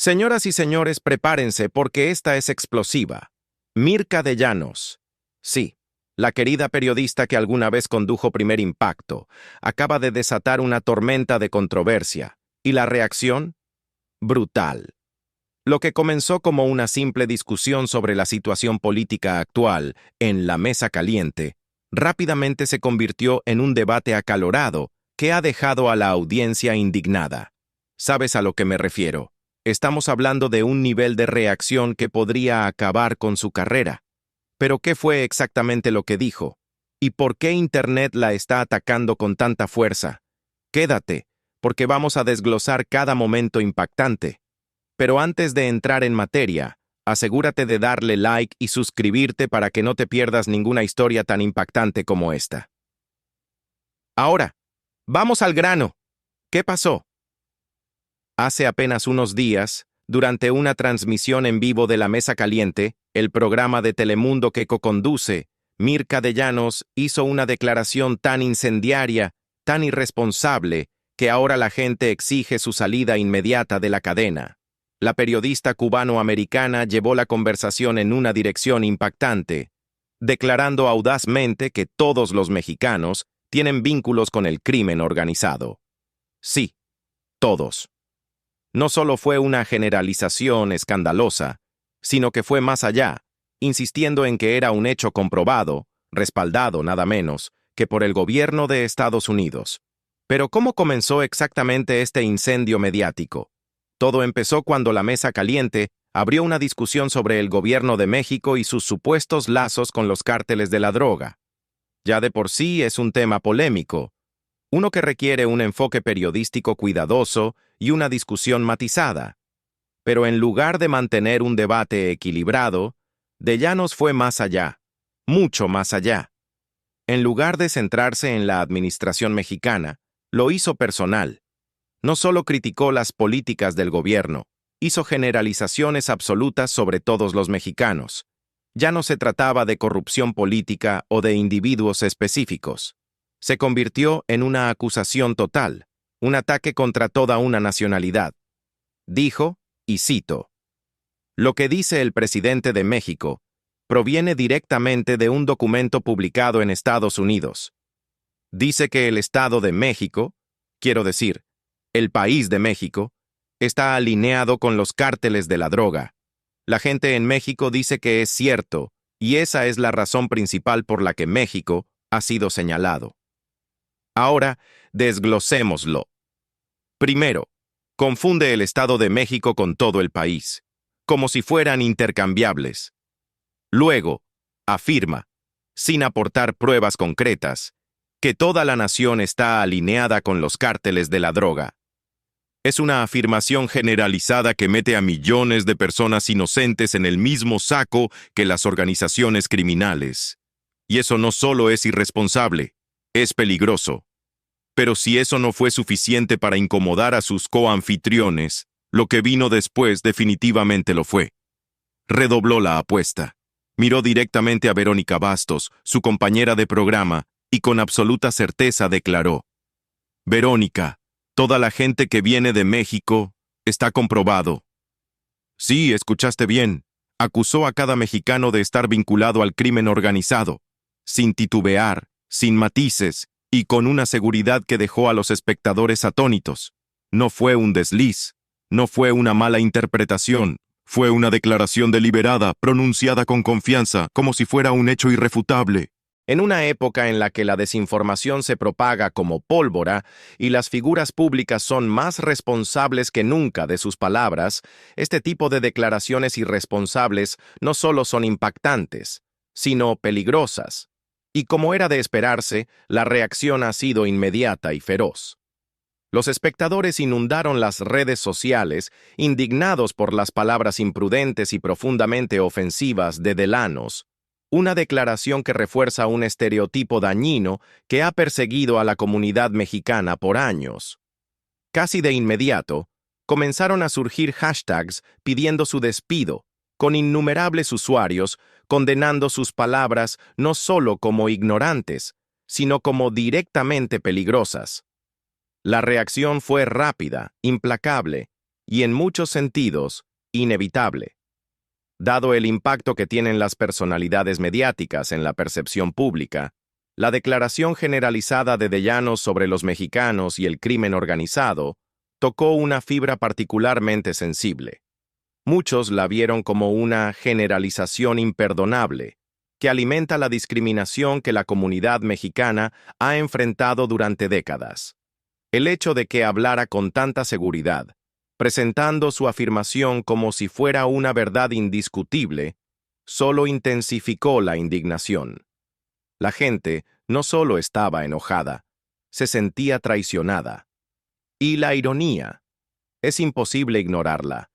Señoras y señores, prepárense porque esta es explosiva. Mirka de Llanos. Sí, la querida periodista que alguna vez condujo Primer Impacto, acaba de desatar una tormenta de controversia. ¿Y la reacción? Brutal. Lo que comenzó como una simple discusión sobre la situación política actual en la mesa caliente, rápidamente se convirtió en un debate acalorado que ha dejado a la audiencia indignada. ¿Sabes a lo que me refiero? Estamos hablando de un nivel de reacción que podría acabar con su carrera. Pero ¿qué fue exactamente lo que dijo? ¿Y por qué Internet la está atacando con tanta fuerza? Quédate, porque vamos a desglosar cada momento impactante. Pero antes de entrar en materia, asegúrate de darle like y suscribirte para que no te pierdas ninguna historia tan impactante como esta. Ahora, vamos al grano. ¿Qué pasó? Hace apenas unos días, durante una transmisión en vivo de La Mesa Caliente, el programa de Telemundo que co-conduce, Mirka de Llanos hizo una declaración tan incendiaria, tan irresponsable, que ahora la gente exige su salida inmediata de la cadena. La periodista cubano-americana llevó la conversación en una dirección impactante, declarando audazmente que todos los mexicanos tienen vínculos con el crimen organizado. Sí, todos. No solo fue una generalización escandalosa, sino que fue más allá, insistiendo en que era un hecho comprobado, respaldado nada menos, que por el gobierno de Estados Unidos. Pero ¿cómo comenzó exactamente este incendio mediático? Todo empezó cuando La Mesa Caliente abrió una discusión sobre el gobierno de México y sus supuestos lazos con los cárteles de la droga. Ya de por sí es un tema polémico, uno que requiere un enfoque periodístico cuidadoso y una discusión matizada. Pero en lugar de mantener un debate equilibrado, De Llanos fue más allá, mucho más allá. En lugar de centrarse en la administración mexicana, lo hizo personal. No solo criticó las políticas del gobierno, hizo generalizaciones absolutas sobre todos los mexicanos. Ya no se trataba de corrupción política o de individuos específicos. Se convirtió en una acusación total, un ataque contra toda una nacionalidad. Dijo, y cito, «Lo que dice el presidente de México proviene directamente de un documento publicado en Estados Unidos. Dice que el Estado de México, quiero decir, el país de México, está alineado con los cárteles de la droga. La gente en México dice que es cierto, y esa es la razón principal por la que México ha sido señalado. Ahora, desglosémoslo. Primero, confunde el Estado de México con todo el país, como si fueran intercambiables. Luego, afirma, sin aportar pruebas concretas, que toda la nación está alineada con los cárteles de la droga. Es una afirmación generalizada que mete a millones de personas inocentes en el mismo saco que las organizaciones criminales. Y eso no solo es irresponsable, es peligroso. Pero si eso no fue suficiente para incomodar a sus coanfitriones, lo que vino después definitivamente lo fue. Redobló la apuesta. Miró directamente a Verónica Bastos, su compañera de programa, y con absoluta certeza declaró: «Verónica, toda la gente que viene de México está comprobado». Sí, escuchaste bien. Acusó a cada mexicano de estar vinculado al crimen organizado, sin titubear, sin matices, y con una seguridad que dejó a los espectadores atónitos. No fue un desliz, no fue una mala interpretación, fue una declaración deliberada, pronunciada con confianza, como si fuera un hecho irrefutable. En una época en la que la desinformación se propaga como pólvora y las figuras públicas son más responsables que nunca de sus palabras, este tipo de declaraciones irresponsables no solo son impactantes, sino peligrosas. Y como era de esperarse, la reacción ha sido inmediata y feroz. Los espectadores inundaron las redes sociales, indignados por las palabras imprudentes y profundamente ofensivas de De Llanos, una declaración que refuerza un estereotipo dañino que ha perseguido a la comunidad mexicana por años. Casi de inmediato, comenzaron a surgir hashtags pidiendo su despido, con innumerables usuarios condenando sus palabras no solo como ignorantes, sino como directamente peligrosas. La reacción fue rápida, implacable, y en muchos sentidos, inevitable. Dado el impacto que tienen las personalidades mediáticas en la percepción pública, la declaración generalizada de Llanos sobre los mexicanos y el crimen organizado tocó una fibra particularmente sensible. Muchos la vieron como una generalización imperdonable, que alimenta la discriminación que la comunidad mexicana ha enfrentado durante décadas. El hecho de que hablara con tanta seguridad, presentando su afirmación como si fuera una verdad indiscutible, solo intensificó la indignación. La gente no solo estaba enojada, se sentía traicionada. Y la ironía, es imposible ignorarla.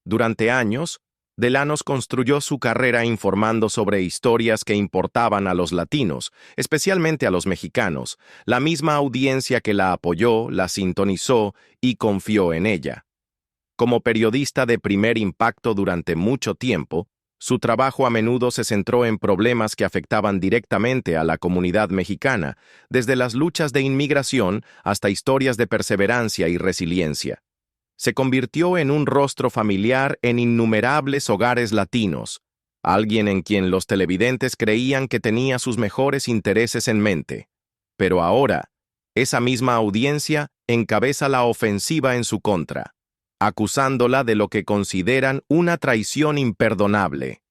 Durante años, Llanos construyó su carrera informando sobre historias que importaban a los latinos, especialmente a los mexicanos, la misma audiencia que la apoyó, la sintonizó y confió en ella. Como periodista de primer impacto durante mucho tiempo, su trabajo a menudo se centró en problemas que afectaban directamente a la comunidad mexicana, desde las luchas de inmigración hasta historias de perseverancia y resiliencia. Se convirtió en un rostro familiar en innumerables hogares latinos, alguien en quien los televidentes creían que tenía sus mejores intereses en mente. Pero ahora, esa misma audiencia encabeza la ofensiva en su contra, acusándola de lo que consideran una traición imperdonable.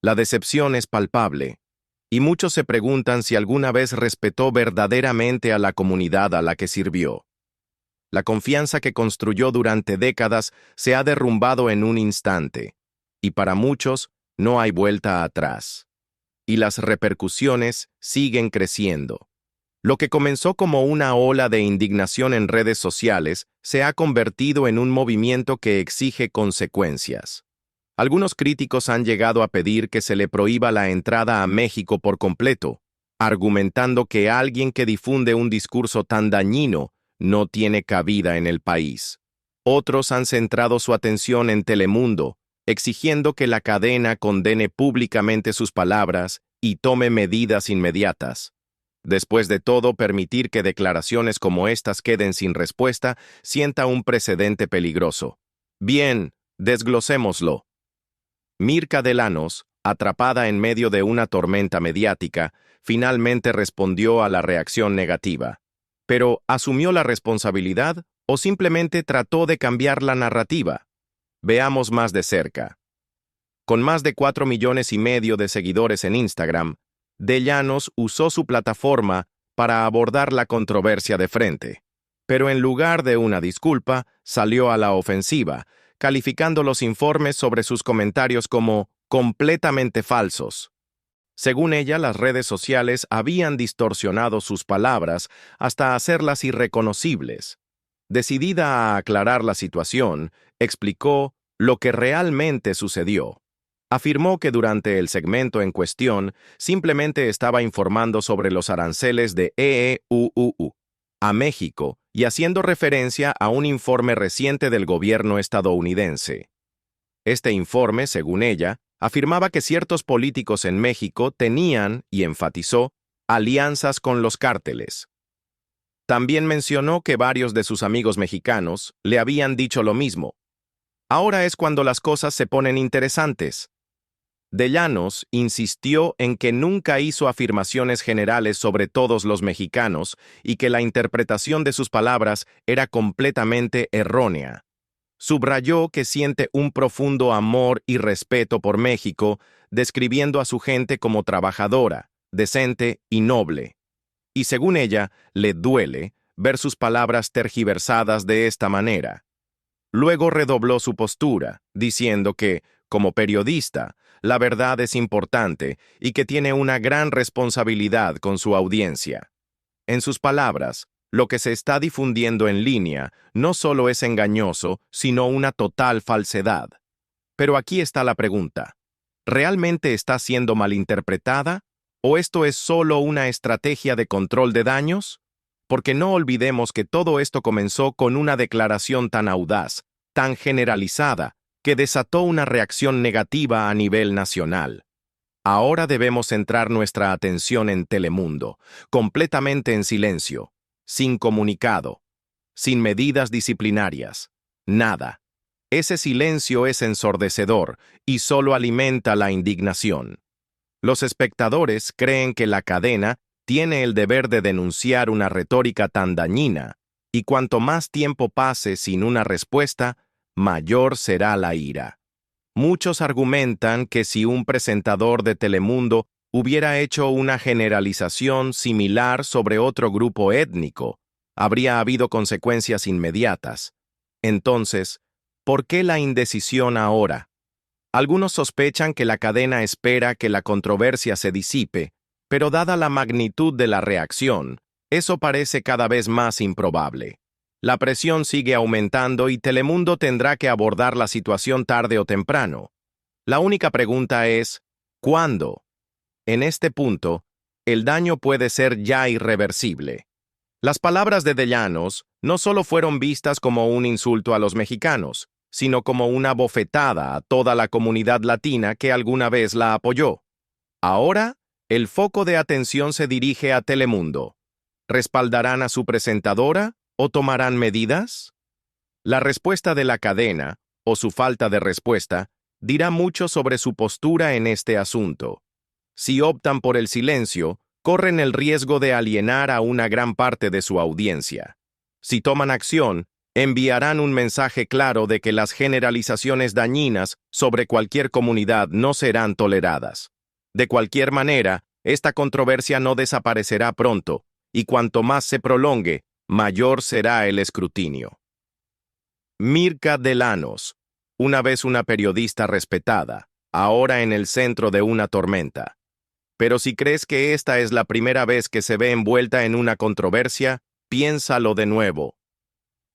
La decepción es palpable, y muchos se preguntan si alguna vez respetó verdaderamente a la comunidad a la que sirvió. La confianza que construyó durante décadas se ha derrumbado en un instante, y para muchos no hay vuelta atrás. Y las repercusiones siguen creciendo. Lo que comenzó como una ola de indignación en redes sociales se ha convertido en un movimiento que exige consecuencias. Algunos críticos han llegado a pedir que se le prohíba la entrada a México por completo, argumentando que alguien que difunde un discurso tan dañino no tiene cabida en el país. Otros han centrado su atención en Telemundo, exigiendo que la cadena condene públicamente sus palabras y tome medidas inmediatas. Después de todo, permitir que declaraciones como estas queden sin respuesta sienta un precedente peligroso. Bien, desglosémoslo. Mirka de Llanos, atrapada en medio de una tormenta mediática, finalmente respondió a la reacción negativa. Pero, ¿asumió la responsabilidad o simplemente trató de cambiar la narrativa? Veamos más de cerca. Con más de 4,5 millones de seguidores en Instagram, Llanos usó su plataforma para abordar la controversia de frente. Pero en lugar de una disculpa, salió a la ofensiva, calificando los informes sobre sus comentarios como completamente falsos. Según ella, las redes sociales habían distorsionado sus palabras hasta hacerlas irreconocibles. Decidida a aclarar la situación, explicó lo que realmente sucedió. Afirmó que durante el segmento en cuestión simplemente estaba informando sobre los aranceles de EEUU a México y haciendo referencia a un informe reciente del gobierno estadounidense. Este informe, según ella, afirmaba que ciertos políticos en México tenían, y enfatizó, alianzas con los cárteles. También mencionó que varios de sus amigos mexicanos le habían dicho lo mismo. Ahora es cuando las cosas se ponen interesantes. Llanos insistió en que nunca hizo afirmaciones generales sobre todos los mexicanos y que la interpretación de sus palabras era completamente errónea. Subrayó que siente un profundo amor y respeto por México, describiendo a su gente como trabajadora, decente y noble. Y según ella, le duele ver sus palabras tergiversadas de esta manera. Luego redobló su postura, diciendo que, como periodista, la verdad es importante y que tiene una gran responsabilidad con su audiencia. En sus palabras, lo que se está difundiendo en línea no solo es engañoso, sino una total falsedad. Pero aquí está la pregunta. ¿Realmente está siendo malinterpretada? ¿O esto es solo una estrategia de control de daños? Porque no olvidemos que todo esto comenzó con una declaración tan audaz, tan generalizada, que desató una reacción negativa a nivel nacional. Ahora debemos centrar nuestra atención en Telemundo, completamente en silencio, sin comunicado, sin medidas disciplinarias, nada. Ese silencio es ensordecedor y solo alimenta la indignación. Los espectadores creen que la cadena tiene el deber de denunciar una retórica tan dañina, y cuanto más tiempo pase sin una respuesta, mayor será la ira. Muchos argumentan que si un presentador de Telemundo hubiera hecho una generalización similar sobre otro grupo étnico, habría habido consecuencias inmediatas. Entonces, ¿por qué la indecisión ahora? Algunos sospechan que la cadena espera que la controversia se disipe, pero dada la magnitud de la reacción, eso parece cada vez más improbable. La presión sigue aumentando y Telemundo tendrá que abordar la situación tarde o temprano. La única pregunta es, ¿cuándo? En este punto, el daño puede ser ya irreversible. Las palabras de Llanos no solo fueron vistas como un insulto a los mexicanos, sino como una bofetada a toda la comunidad latina que alguna vez la apoyó. Ahora, el foco de atención se dirige a Telemundo. ¿Respaldarán a su presentadora o tomarán medidas? La respuesta de la cadena, o su falta de respuesta, dirá mucho sobre su postura en este asunto. Si optan por el silencio, corren el riesgo de alienar a una gran parte de su audiencia. Si toman acción, enviarán un mensaje claro de que las generalizaciones dañinas sobre cualquier comunidad no serán toleradas. De cualquier manera, esta controversia no desaparecerá pronto, y cuanto más se prolongue, mayor será el escrutinio. Mirka de Llanos, una vez una periodista respetada, ahora en el centro de una tormenta. Pero si crees que esta es la primera vez que se ve envuelta en una controversia, piénsalo de nuevo.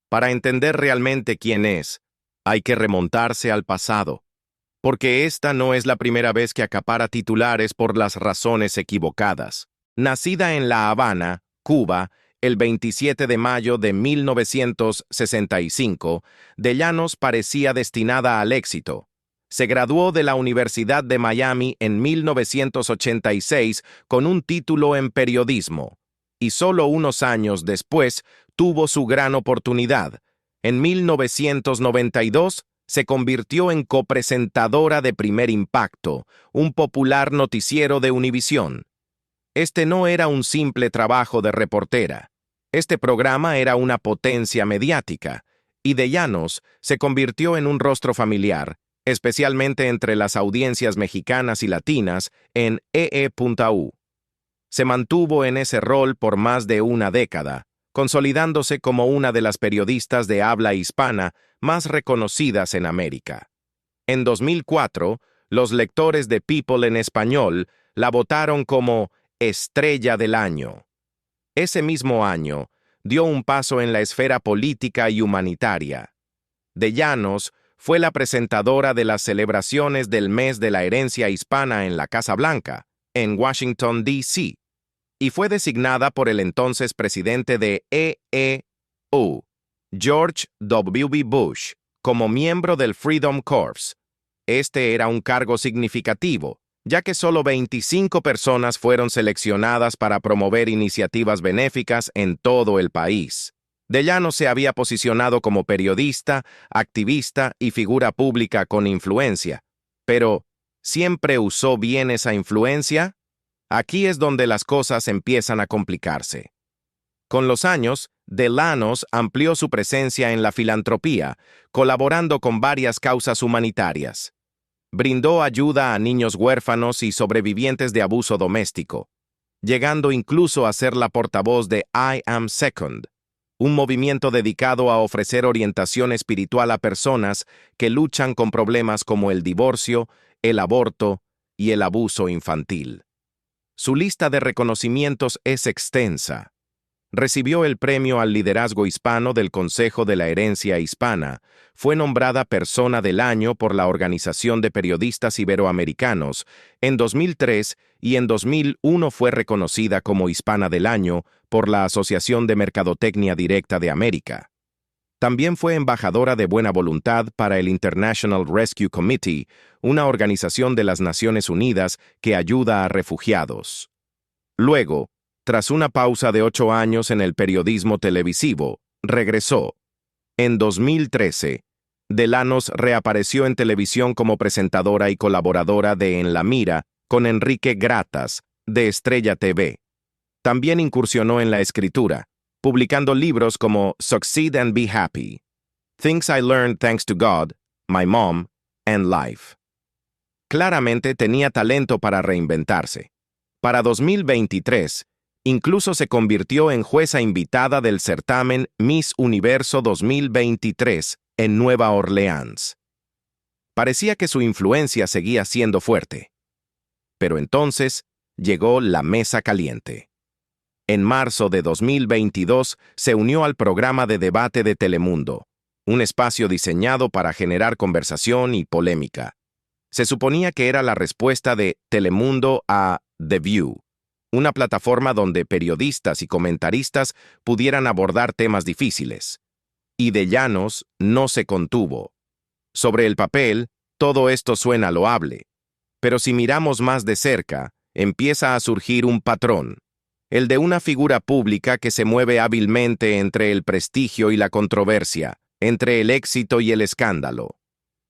Para entender realmente quién es, hay que remontarse al pasado, porque esta no es la primera vez que acapara titulares por las razones equivocadas. Nacida en La Habana, Cuba, el 27 de mayo de 1965, de Llanos parecía destinada al éxito. Se graduó de la Universidad de Miami en 1986 con un título en periodismo, y solo unos años después tuvo su gran oportunidad. En 1992 se convirtió en copresentadora de Primer Impacto, un popular noticiero de Univisión. Este no era un simple trabajo de reportera. Este programa era una potencia mediática, y de Llanos se convirtió en un rostro familiar, especialmente entre las audiencias mexicanas y latinas, en EE.U. Se mantuvo en ese rol por más de una década, consolidándose como una de las periodistas de habla hispana más reconocidas en América. En 2004, los lectores de People en español la votaron como Estrella del Año. Ese mismo año, dio un paso en la esfera política y humanitaria. De Llanos fue la presentadora de las celebraciones del Mes de la Herencia Hispana en la Casa Blanca, en Washington, D.C., y fue designada por el entonces presidente de EE.U., George W. Bush, como miembro del Freedom Corps. Este era un cargo significativo, ya que solo 25 personas fueron seleccionadas para promover iniciativas benéficas en todo el país. De Llanos se había posicionado como periodista, activista y figura pública con influencia. Pero, ¿siempre usó bien esa influencia? Aquí es donde las cosas empiezan a complicarse. Con los años, de Llanos amplió su presencia en la filantropía, colaborando con varias causas humanitarias. Brindó ayuda a niños huérfanos y sobrevivientes de abuso doméstico, llegando incluso a ser la portavoz de I Am Second, un movimiento dedicado a ofrecer orientación espiritual a personas que luchan con problemas como el divorcio, el aborto y el abuso infantil. Su lista de reconocimientos es extensa. Recibió el Premio al Liderazgo Hispano del Consejo de la Herencia Hispana, fue nombrada Persona del Año por la Organización de Periodistas Iberoamericanos en 2003 y en 2001 fue reconocida como Hispana del Año por la Asociación de Mercadotecnia Directa de América. También fue embajadora de buena voluntad para el International Rescue Committee, una organización de las Naciones Unidas que ayuda a refugiados. Luego, tras una pausa de 8 años en el periodismo televisivo, regresó. En 2013, Delanos reapareció en televisión como presentadora y colaboradora de En la Mira con Enrique Gratas, de Estrella TV. También incursionó en la escritura, publicando libros como Succeed and Be Happy, Things I Learned Thanks to God, My Mom, and Life. Claramente tenía talento para reinventarse. Para 2023, incluso se convirtió en jueza invitada del certamen Miss Universo 2023 en Nueva Orleans. Parecía que su influencia seguía siendo fuerte. Pero entonces llegó la mesa caliente. En marzo de 2022 se unió al programa de debate de Telemundo, un espacio diseñado para generar conversación y polémica. Se suponía que era la respuesta de Telemundo a The View, una plataforma donde periodistas y comentaristas pudieran abordar temas difíciles. Y de Llanos no se contuvo. Sobre el papel, todo esto suena loable. Pero si miramos más de cerca, empieza a surgir un patrón. El de una figura pública que se mueve hábilmente entre el prestigio y la controversia, entre el éxito y el escándalo.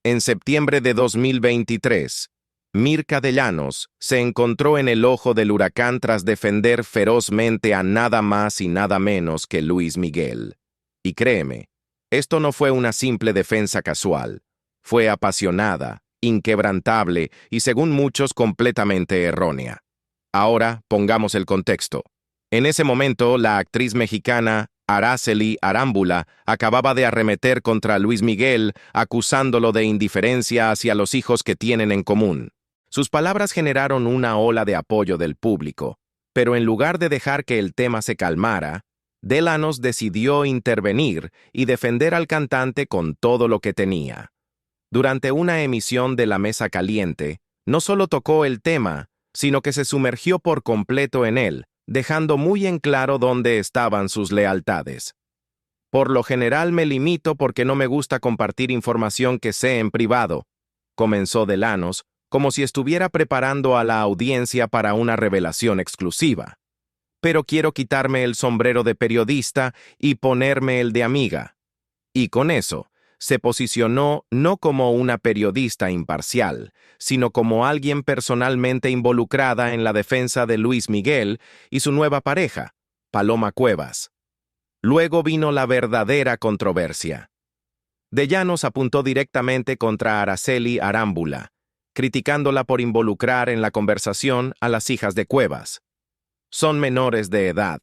En septiembre de 2023, Mirka de Llanos se encontró en el ojo del huracán tras defender ferozmente a nada más y nada menos que Luis Miguel. Y créeme, esto no fue una simple defensa casual. Fue apasionada, inquebrantable y, según muchos, completamente errónea. Ahora, pongamos el contexto. En ese momento, la actriz mexicana Araceli Arámbula acababa de arremeter contra Luis Miguel, acusándolo de indiferencia hacia los hijos que tienen en común. Sus palabras generaron una ola de apoyo del público, pero en lugar de dejar que el tema se calmara, Delanos decidió intervenir y defender al cantante con todo lo que tenía. Durante una emisión de La Mesa Caliente, no solo tocó el tema, sino que se sumergió por completo en él, dejando muy en claro dónde estaban sus lealtades. Por lo general me limito porque no me gusta compartir información que sé en privado, comenzó Delanos, como si estuviera preparando a la audiencia para una revelación exclusiva. Pero quiero quitarme el sombrero de periodista y ponerme el de amiga. Y con eso, se posicionó no como una periodista imparcial, sino como alguien personalmente involucrada en la defensa de Luis Miguel y su nueva pareja, Paloma Cuevas. Luego vino la verdadera controversia. De Llanos apuntó directamente contra Araceli Arámbula, criticándola por involucrar en la conversación a las hijas de Cuevas. Son menores de edad,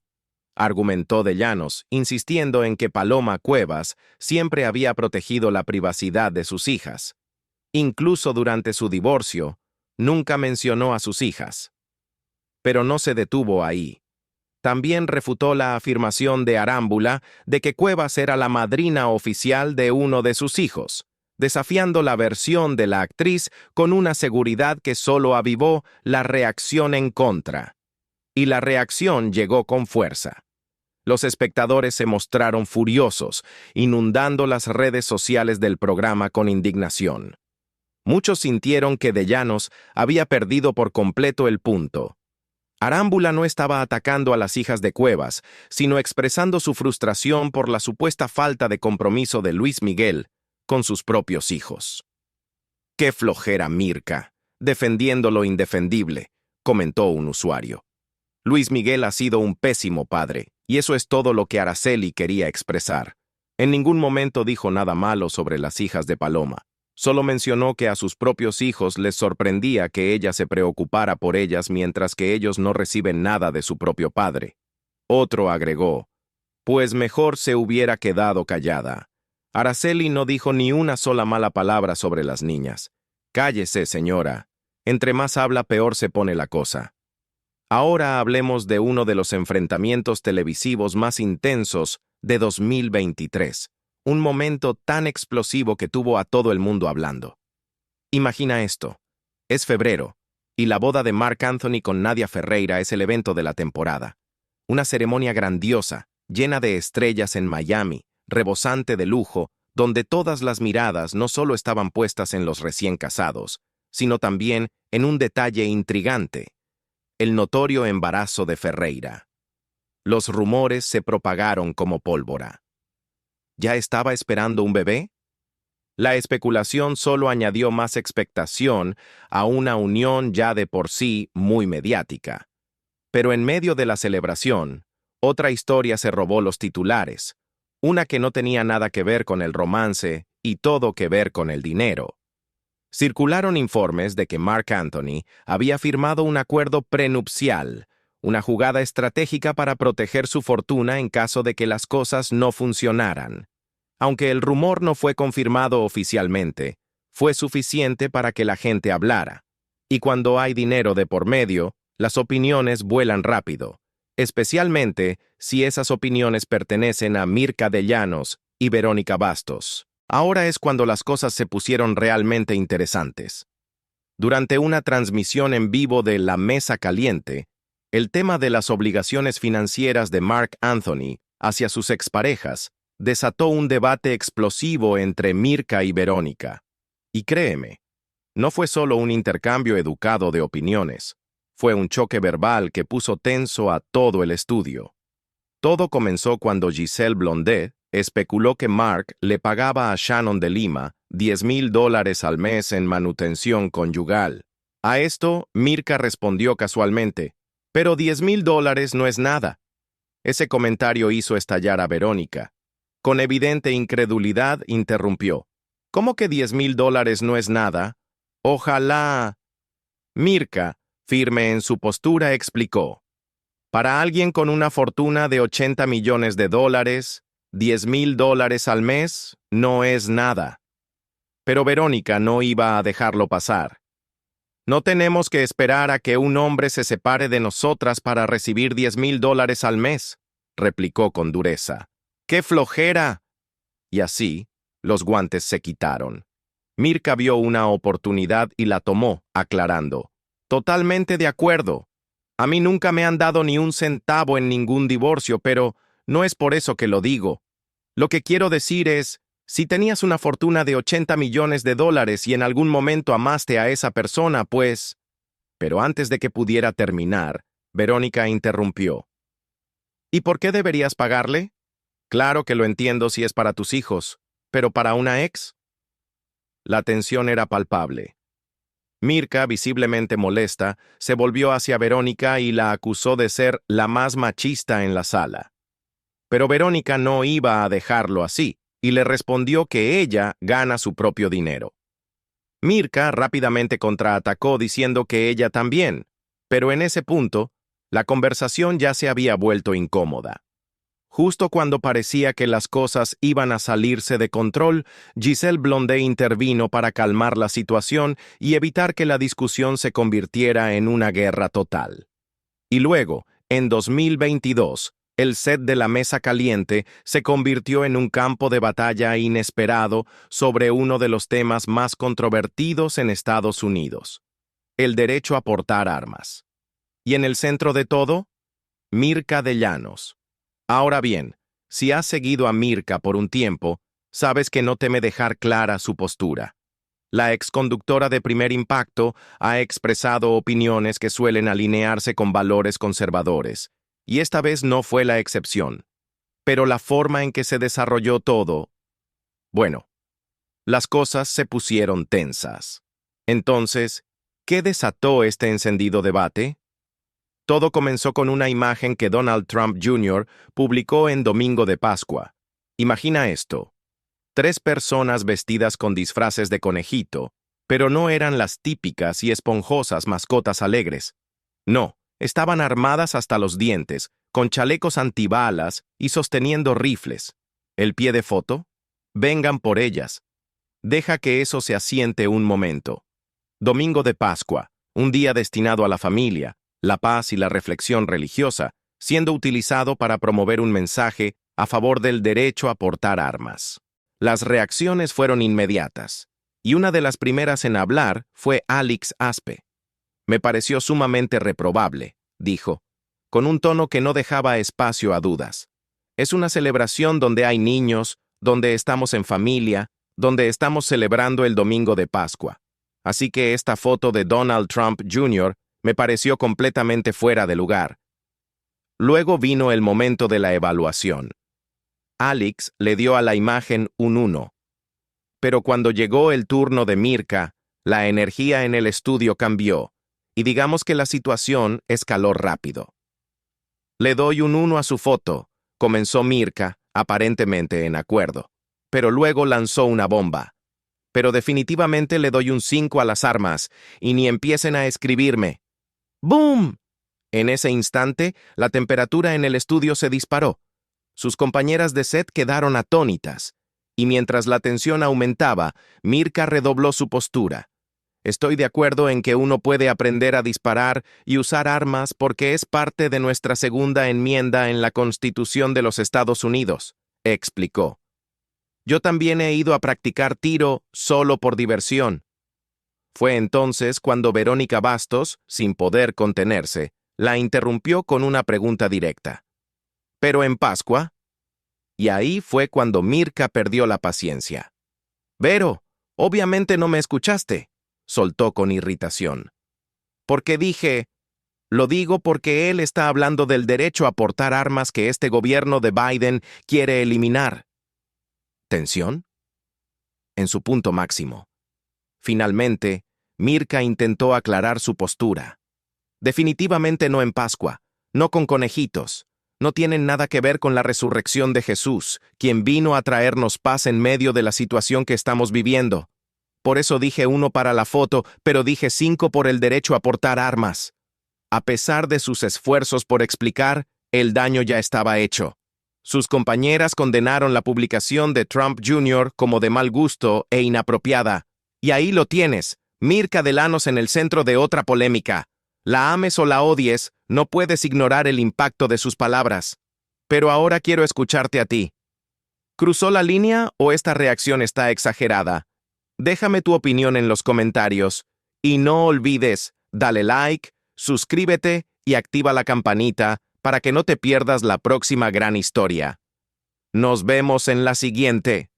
argumentó De Llanos, insistiendo en que Paloma Cuevas siempre había protegido la privacidad de sus hijas. Incluso durante su divorcio, nunca mencionó a sus hijas. Pero no se detuvo ahí. También refutó la afirmación de Arámbula de que Cuevas era la madrina oficial de uno de sus hijos, desafiando la versión de la actriz con una seguridad que solo avivó la reacción en contra. Y la reacción llegó con fuerza. Los espectadores se mostraron furiosos, inundando las redes sociales del programa con indignación. Muchos sintieron que De Llanos había perdido por completo el punto. Arámbula no estaba atacando a las hijas de Cuevas, sino expresando su frustración por la supuesta falta de compromiso de Luis Miguel con sus propios hijos. «Qué flojera Mirka, defendiendo lo indefendible», comentó un usuario. Luis Miguel ha sido un pésimo padre, y eso es todo lo que Araceli quería expresar. En ningún momento dijo nada malo sobre las hijas de Paloma. Solo mencionó que a sus propios hijos les sorprendía que ella se preocupara por ellas mientras que ellos no reciben nada de su propio padre. Otro agregó, pues mejor se hubiera quedado callada. Araceli no dijo ni una sola mala palabra sobre las niñas. Cállese, señora. Entre más habla, peor se pone la cosa. Ahora hablemos de uno de los enfrentamientos televisivos más intensos de 2023, un momento tan explosivo que tuvo a todo el mundo hablando. Imagina esto. Es febrero, y la boda de Marc Anthony con Nadia Ferreira es el evento de la temporada. Una ceremonia grandiosa, llena de estrellas en Miami, rebosante de lujo, donde todas las miradas no solo estaban puestas en los recién casados, sino también en un detalle intrigante: el notorio embarazo de Ferreira. Los rumores se propagaron como pólvora. ¿Ya estaba esperando un bebé? La especulación solo añadió más expectación a una unión ya de por sí muy mediática. Pero en medio de la celebración, otra historia se robó los titulares, una que no tenía nada que ver con el romance y todo que ver con el dinero. Circularon informes de que Mark Anthony había firmado un acuerdo prenupcial, una jugada estratégica para proteger su fortuna en caso de que las cosas no funcionaran. Aunque el rumor no fue confirmado oficialmente, fue suficiente para que la gente hablara. Y cuando hay dinero de por medio, las opiniones vuelan rápido, especialmente si esas opiniones pertenecen a Mirka de Llanos y Verónica Bastos. Ahora es cuando las cosas se pusieron realmente interesantes. Durante una transmisión en vivo de La Mesa Caliente, el tema de las obligaciones financieras de Mark Anthony hacia sus exparejas desató un debate explosivo entre Mirka y Verónica. Y créeme, no fue solo un intercambio educado de opiniones, fue un choque verbal que puso tenso a todo el estudio. Todo comenzó cuando Giselle Blondet especuló que Mark le pagaba a Shannon de Lima $10,000 al mes en manutención conyugal. A esto, Mirka respondió casualmente, «Pero $10,000 no es nada». Ese comentario hizo estallar a Verónica. Con evidente incredulidad interrumpió, «¿Cómo que $10,000 no es nada? Ojalá». Mirka, firme en su postura, explicó, «Para alguien con una fortuna de $80 millones, $10,000 al mes no es nada». Pero Verónica no iba a dejarlo pasar. «No tenemos que esperar a que un hombre se separe de nosotras para recibir $10,000 al mes», replicó con dureza. «¡Qué flojera!». Y así, los guantes se quitaron. Mirka vio una oportunidad y la tomó, aclarando, «Totalmente de acuerdo. A mí nunca me han dado ni un centavo en ningún divorcio, pero no es por eso que lo digo. Lo que quiero decir es, si tenías una fortuna de $80 millones y en algún momento amaste a esa persona, pues...». Pero antes de que pudiera terminar, Verónica interrumpió. «¿Y por qué deberías pagarle? Claro que lo entiendo si es para tus hijos, pero ¿para una ex?». La tensión era palpable. Mirka, visiblemente molesta, se volvió hacia Verónica y la acusó de ser la más machista en la sala. Pero Verónica no iba a dejarlo así, y le respondió que ella gana su propio dinero. Mirka rápidamente contraatacó diciendo que ella también, pero en ese punto, la conversación ya se había vuelto incómoda. Justo cuando parecía que las cosas iban a salirse de control, Giselle Blondet intervino para calmar la situación y evitar que la discusión se convirtiera en una guerra total. Y luego, en 2022, el set de La Mesa Caliente se convirtió en un campo de batalla inesperado sobre uno de los temas más controvertidos en Estados Unidos: el derecho a portar armas. Y en el centro de todo, Mirka de Llanos. Ahora bien, si has seguido a Mirka por un tiempo, sabes que no teme dejar clara su postura. La exconductora de Primer Impacto ha expresado opiniones que suelen alinearse con valores conservadores, y esta vez no fue la excepción. Pero la forma en que se desarrolló todo... Bueno, las cosas se pusieron tensas. Entonces, ¿qué desató este encendido debate? Todo comenzó con una imagen que Donald Trump Jr. publicó en Domingo de Pascua. Imagina esto: 3 personas vestidas con disfraces de conejito, pero no eran las típicas y esponjosas mascotas alegres. No, estaban armadas hasta los dientes, con chalecos antibalas y sosteniendo rifles. ¿El pie de foto? Vengan por ellas. Deja que eso se asiente un momento. Domingo de Pascua, un día destinado a la familia, la paz y la reflexión religiosa, siendo utilizado para promover un mensaje a favor del derecho a portar armas. Las reacciones fueron inmediatas, y una de las primeras en hablar fue Alex Aspe. «Me pareció sumamente reprobable», dijo, con un tono que no dejaba espacio a dudas. «Es una celebración donde hay niños, donde estamos en familia, donde estamos celebrando el Domingo de Pascua. Así que esta foto de Donald Trump Jr. me pareció completamente fuera de lugar». Luego vino el momento de la evaluación. Alex le dio a la imagen un 1. Pero cuando llegó el turno de Mirka, la energía en el estudio cambió, y digamos que la situación escaló rápido. Le doy un 1 a su foto, comenzó Mirka, aparentemente en acuerdo, pero luego lanzó una bomba. Pero definitivamente le doy un 5 a las armas, y ni empiecen a escribirme. ¡Boom! En ese instante, la temperatura en el estudio se disparó. Sus compañeras de set quedaron atónitas, y mientras la tensión aumentaba, Mirka redobló su postura. Estoy de acuerdo en que uno puede aprender a disparar y usar armas porque es parte de nuestra segunda enmienda en la Constitución de los Estados Unidos, explicó. Yo también he ido a practicar tiro solo por diversión. Fue entonces cuando Verónica Bastos, sin poder contenerse, la interrumpió con una pregunta directa. ¿Pero en Pascua? Y ahí fue cuando Mirka perdió la paciencia. Vero, obviamente no me escuchaste, soltó con irritación. Porque dije, lo digo porque él está hablando del derecho a portar armas que este gobierno de Biden quiere eliminar. ¿Tensión? En su punto máximo. Finalmente, Mirka intentó aclarar su postura. Definitivamente no en Pascua, no con conejitos. No tienen nada que ver con la resurrección de Jesús, quien vino a traernos paz en medio de la situación que estamos viviendo. Por eso dije 1 para la foto, pero dije 5 por el derecho a portar armas. A pesar de sus esfuerzos por explicar, el daño ya estaba hecho. Sus compañeras condenaron la publicación de Trump Jr. como de mal gusto e inapropiada. Y ahí lo tienes, Mirka de Llanos en el centro de otra polémica. La ames o la odies, no puedes ignorar el impacto de sus palabras. Pero ahora quiero escucharte a ti. ¿Cruzó la línea o esta reacción está exagerada? Déjame tu opinión en los comentarios. Y no olvides, dale like, suscríbete y activa la campanita para que no te pierdas la próxima gran historia. Nos vemos en la siguiente.